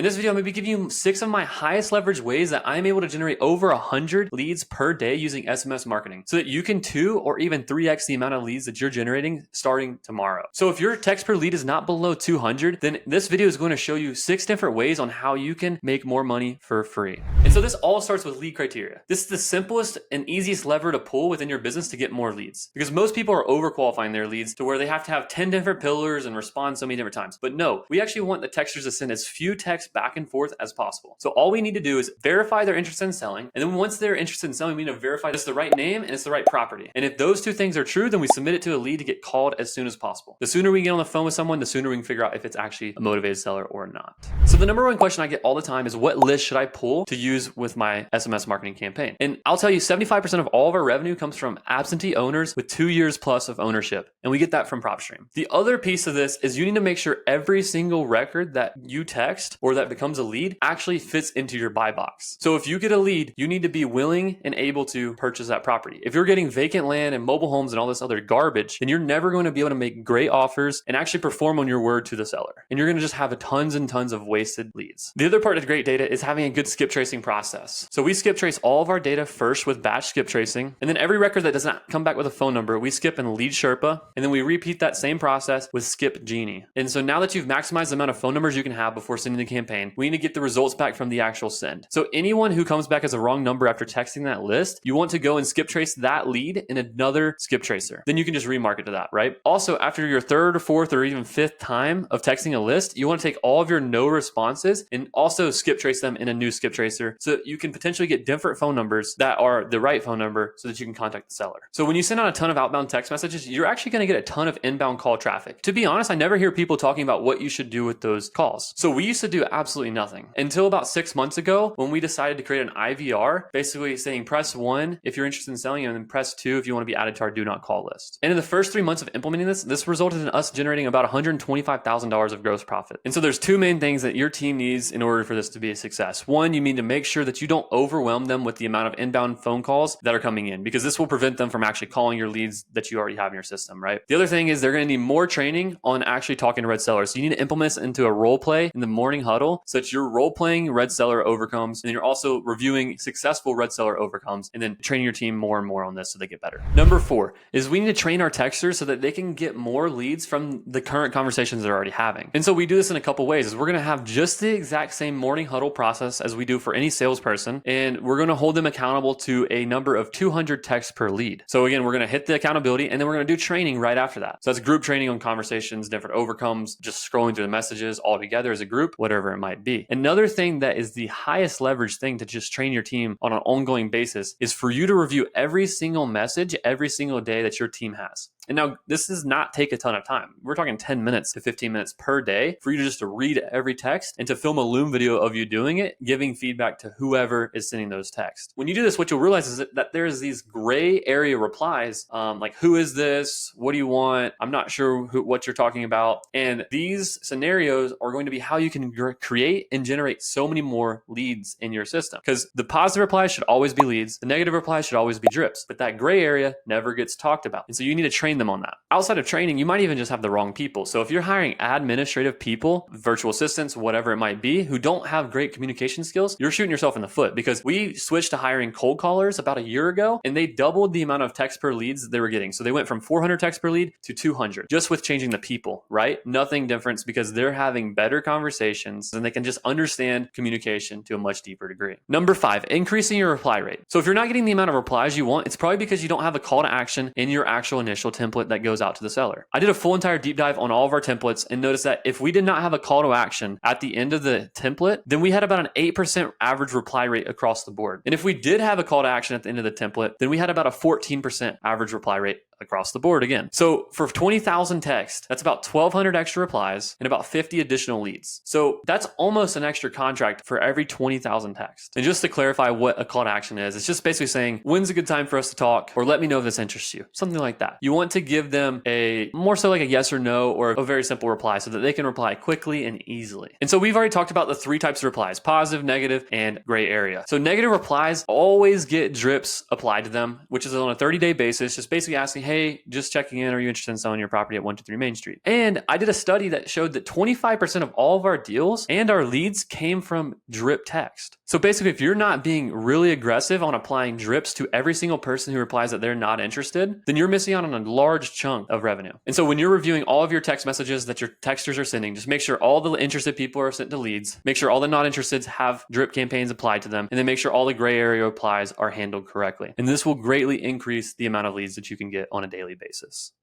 In this video, I'm going to be giving you 6 of my highest leverage ways that I'm able to generate over 100 leads per day using SMS marketing so that you can 2 or even 3x the amount of leads that you're generating starting tomorrow. So if your text per lead is not below 200, then this video is going to show you 6 different ways on how you can make more money for free. And so this all starts with lead criteria. This is the simplest and easiest lever to pull within your business to get more leads, because most people are overqualifying their leads to where they have to have 10 different pillars and respond so many different times. But no, we actually want the texters to send as few texts back and forth as possible. So all we need to do is verify they're interested in selling. And then once they're interested in selling, we need to verify it's the right name and it's the right property. And if those 2 things are true, then we submit it to a lead to get called as soon as possible. The sooner we get on the phone with someone, the sooner we can figure out if it's actually a motivated seller or not. So the number one question I get all the time is, what list should I pull to use with my SMS marketing campaign? And I'll tell you, 75% of all of our revenue comes from absentee owners with 2 years plus of ownership. And we get that from PropStream. The other piece of this is you need to make sure every single record that you text or that becomes a lead actually fits into your buy box. So if you get a lead, you need to be willing and able to purchase that property. If you're getting vacant land and mobile homes and all this other garbage, then you're never going to be able to make great offers and actually perform on your word to the seller. And you're going to just have tons and tons of wasted leads. The other part of great data is having a good skip tracing process. So we skip trace all of our data first with batch skip tracing. And then every record that does not come back with a phone number, we skip in Lead Sherpa. And then we repeat that same process with Skip Genie. And so now that you've maximized the amount of phone numbers you can have before sending the campaign, we need to get the results back from the actual send. So anyone who comes back as a wrong number after texting that list, you want to go and skip trace that lead in another skip tracer. Then you can just remarket to that, right? Also, after your 3rd or 4th or even 5th time of texting a list, you want to take all of your no responses and also skip trace them in a new skip tracer so that you can potentially get different phone numbers that are the right phone number so that you can contact the seller. So when you send out a ton of outbound text messages, you're actually going to get a ton of inbound call traffic. To be honest, I never hear people talking about what you should do with those calls. So we used to do absolutely nothing until about 6 months ago when we decided to create an IVR, basically saying press 1 if you're interested in selling and then press 2 if you want to be added to our do not call list. And in the first 3 months of implementing this resulted in us generating about $125,000 of gross profit. And so there's 2 main things that your team needs in order for this to be a success. One, you need to make sure that you don't overwhelm them with the amount of inbound phone calls that are coming in, because this will prevent them from actually calling your leads that you already have in your system, right? The other thing is they're going to need more training on actually talking to red sellers. So you need to implement this into a role play in the morning huddle so that you're role playing red seller overcomes, and you're also reviewing successful red seller overcomes, and then training your team more and more on this so they get better. Number 4 is we need to train our texters so that they can get more leads from the current conversations they're already having. And so we do this in a couple ways. Is we're going to have just the exact same morning huddle process as we do for any salesperson, and we're going to hold them accountable to a number of 200 texts per lead. So again, we're going to hit the accountability, and then we're going to do training right after that. So that's group training on conversations, different overcomes, just scrolling through the messages all together as a group, whatever it might be. Another thing that is the highest leverage thing to just train your team on an ongoing basis is for you to review every single message every single day that your team has. And now this does not take a ton of time. We're talking 10 minutes to 15 minutes per day for you to just to read every text and to film a Loom video of you doing it, giving feedback to whoever is sending those texts. When you do this, what you'll realize is that there's these gray area replies, like, who is this? What do you want? I'm not sure what you're talking about. And these scenarios are going to be how you can create and generate so many more leads in your system. Because the positive replies should always be leads. The negative replies should always be drips. But that gray area never gets talked about. And so you need to train them on that. Outside of training, you might even just have the wrong people. So if you're hiring administrative people, virtual assistants, whatever it might be, who don't have great communication skills, you're shooting yourself in the foot, because we switched to hiring cold callers about a year ago, and they doubled the amount of text per leads that they were getting. So they went from 400 texts per lead to 200 just with changing the people, right? Nothing different, because they're having better conversations and they can just understand communication to a much deeper degree. Number 5, increasing your reply rate. So if you're not getting the amount of replies you want, it's probably because you don't have a call to action in your actual initial template that goes out to the seller. I did a full entire deep dive on all of our templates and noticed that if we did not have a call to action at the end of the template, then we had about an 8% average reply rate across the board. And if we did have a call to action at the end of the template, then we had about a 14% average reply rate across the board again. So for 20,000 texts, that's about 1,200 extra replies and about 50 additional leads. So that's almost an extra contract for every 20,000 texts. And just to clarify what a call to action is, it's just basically saying, when's a good time for us to talk? Or let me know if this interests you. Something like that. You want to give them a more so like a yes or no, or a very simple reply so that they can reply quickly and easily. And so we've already talked about the 3 types of replies: positive, negative, and gray area. So negative replies always get drips applied to them, which is on a 30-day basis, just basically asking, hey, hey, just checking in. Are you interested in selling your property at 123 Main Street? And I did a study that showed that 25% of all of our deals and our leads came from drip text. So basically, if you're not being really aggressive on applying drips to every single person who replies that they're not interested, then you're missing out on a large chunk of revenue. And so when you're reviewing all of your text messages that your texters are sending, just make sure all the interested people are sent to leads, make sure all the not interested have drip campaigns applied to them, and then make sure all the gray area applies are handled correctly. And this will greatly increase the amount of leads that you can get on a daily basis.